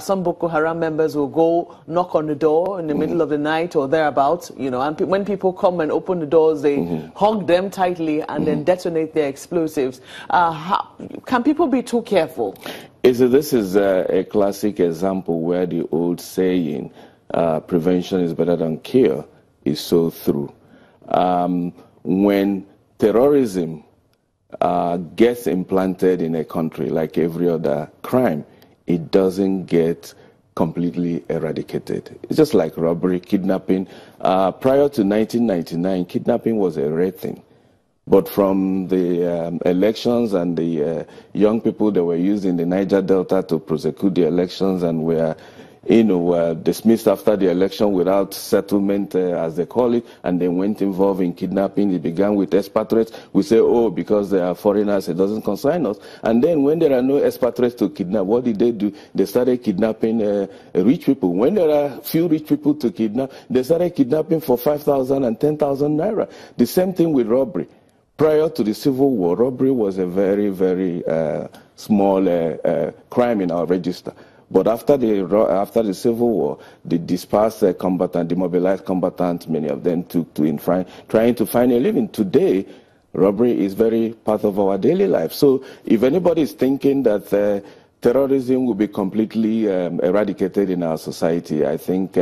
some Boko Haram members will go knock on the door in the middle of the night or thereabouts, you know, and when people come and open the doors, they hug them tightly and then detonate their explosives. Can people be too careful? This is a classic example where the old saying, prevention is better than cure, is so true. When terrorism gets implanted in a country like every other crime, it doesn't get completely eradicated. It's just like robbery, kidnapping. Prior to 1999, kidnapping was a rare thing. But from the elections and the young people that were used in the Niger Delta to prosecute the elections and were, dismissed after the election without settlement, as they call it, and they went involved in kidnapping. It began with expatriates. We say, oh, because they are foreigners, it doesn't concern us. And then when there are no expatriates to kidnap, what did they do? They started kidnapping rich people. When there are few rich people to kidnap, they started kidnapping for 5,000 and 10,000 naira. The same thing with robbery. Prior to the Civil War, robbery was a very, very small crime in our register. But after the Civil War, the dispersed combatants, demobilized combatants, many of them took to trying to find a living. Today, robbery is very part of our daily life. So if anybody is thinking that terrorism will be completely eradicated in our society, I think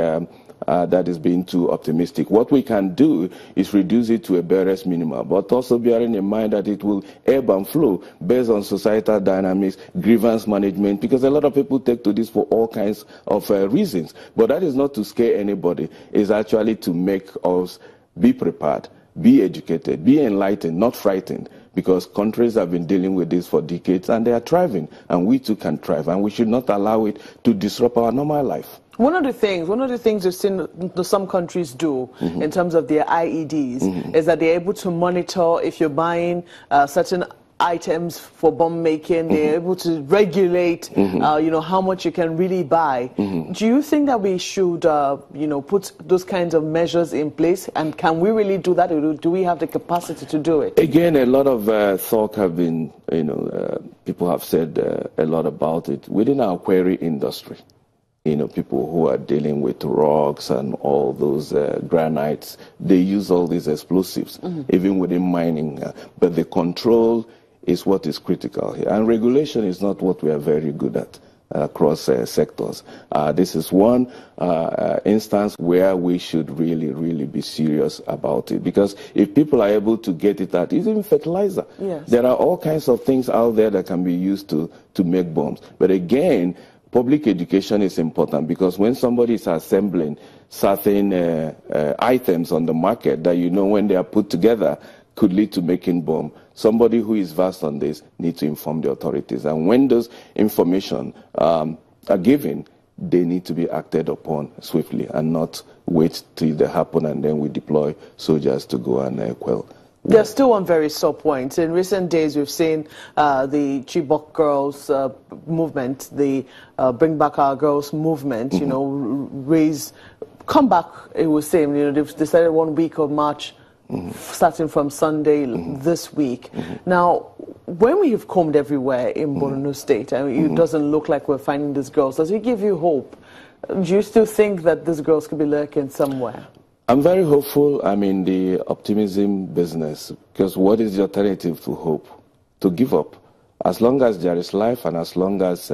that is being too optimistic. What we can do is reduce it to a barest minimum, but also bearing in mind that it will ebb and flow based on societal dynamics, grievance management, because a lot of people take to this for all kinds of reasons. But that is not to scare anybody. It's actually to make us be prepared, be educated, be enlightened, not frightened, because countries have been dealing with this for decades and they are thriving, and we too can thrive, and we should not allow it to disrupt our normal life. One of the things we've seen some countries do in terms of their IEDs is that they're able to monitor if you're buying certain items for bomb making. They're able to regulate, how much you can really buy. Do you think that we should, put those kinds of measures in place? And can we really do that, or do we have the capacity to do it? Again, a lot of thought have been, people have said a lot about it within our quarry industry. People who are dealing with rocks and all those granites, they use all these explosives, even within mining. But the control is what is critical here. And regulation is not what we are very good at across sectors. This is one instance where we should really, really be serious about it. Because if people are able to get it out, even fertilizer, there are all kinds of things out there that can be used to make bombs. But again, public education is important, because when somebody is assembling certain items on the market that when they are put together could lead to making bomb, somebody who is versed on this needs to inform the authorities. And when those information are given, they need to be acted upon swiftly and not wait till they happen and then we deploy soldiers to go and quell. There's still one very sore point. In recent days, we've seen the Chibok girls movement, the Bring Back Our Girls movement, come back, it was saying, they've decided 1 week of march, starting from Sunday this week. Now, when we have combed everywhere in Borno State, it doesn't look like we're finding these girls. Does it give you hope? Do you still think that these girls could be lurking somewhere? I'm very hopeful. I'm in the optimism business, because what is the alternative to hope? To give up. As long as there is life and as long as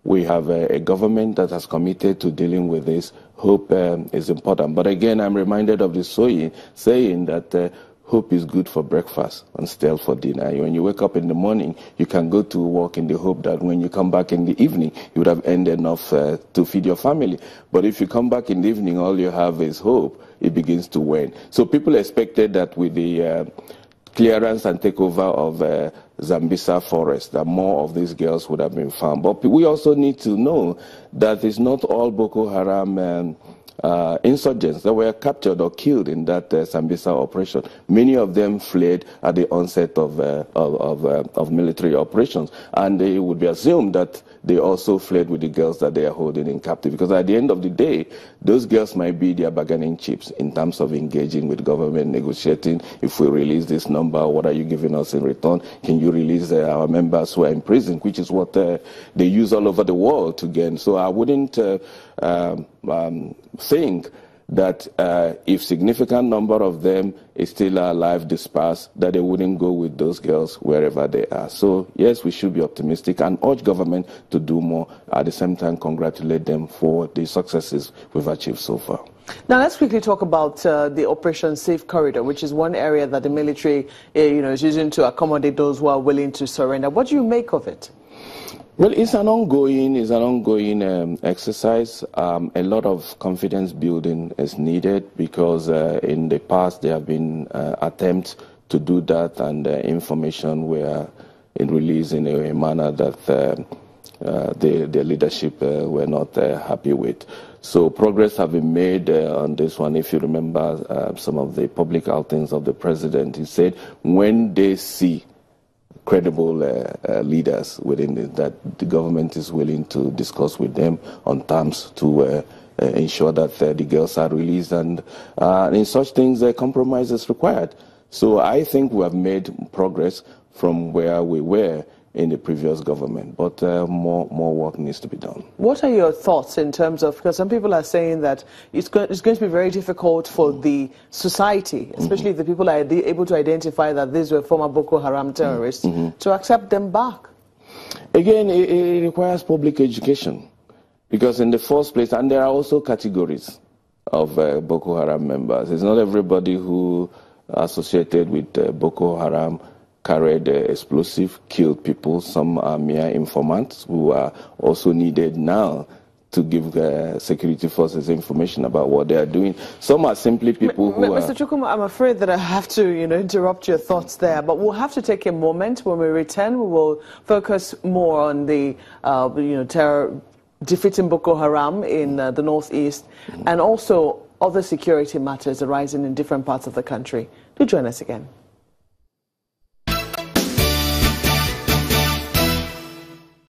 we have a government that has committed to dealing with this, hope is important. But again, I'm reminded of the saying that hope is good for breakfast and stale for dinner. When you wake up in the morning, you can go to work in the hope that when you come back in the evening, you would have earned enough to feed your family. But if you come back in the evening, all you have is hope, it begins to wane. So people expected that with the clearance and takeover of Zambisa forest, that more of these girls would have been found. But we also need to know that it's not all Boko Haram insurgents that were captured or killed in that Sambisa operation. Many of them fled at the onset of military operations, and it would be assumed that they also fled with the girls that they are holding in captive, because at the end of the day, those girls might be their bargaining chips in terms of engaging with government, negotiating. If we release this number, what are you giving us in return? Can you release our members who are in prison, which is what they use all over the world to gain. So I wouldn't think that if significant number of them is still alive, dispersed, that they wouldn't go with those girls wherever they are. So yes, we should be optimistic and urge government to do more. At the same time, congratulate them for the successes we've achieved so far. Now let's quickly talk about the Operation Safe Corridor, which is one area that the military is using to accommodate those who are willing to surrender. What do you make of it? Well, it's an ongoing exercise. A lot of confidence building is needed, because in the past there have been attempts to do that, and information were released in a manner that the leadership were not happy with. So progress have been made on this one. If you remember some of the public outings of the president, he said when they see credible leaders within it, that the government is willing to discuss with them on terms to ensure that the girls are released, and in such things a compromise is required. So I think we have made progress from where we were in the previous government, but more work needs to be done. What are your thoughts in terms of, because some people are saying that it's going to be very difficult for the society, especially if the people are able to identify that these were former Boko Haram terrorists, to accept them back? Again, it requires public education, because in the first place, and there are also categories of Boko Haram members. It's not everybody who associated with Boko Haram carried explosive, killed people. Some are mere informants who are also needed now to give security forces information about what they are doing. Some are simply people who Mr. Chukwuma, I'm afraid that I have to, interrupt your thoughts there, but we'll have to take a moment. When we return, we will focus more on the, terror, defeating Boko Haram in the northeast, and also other security matters arising in different parts of the country. Do join us again.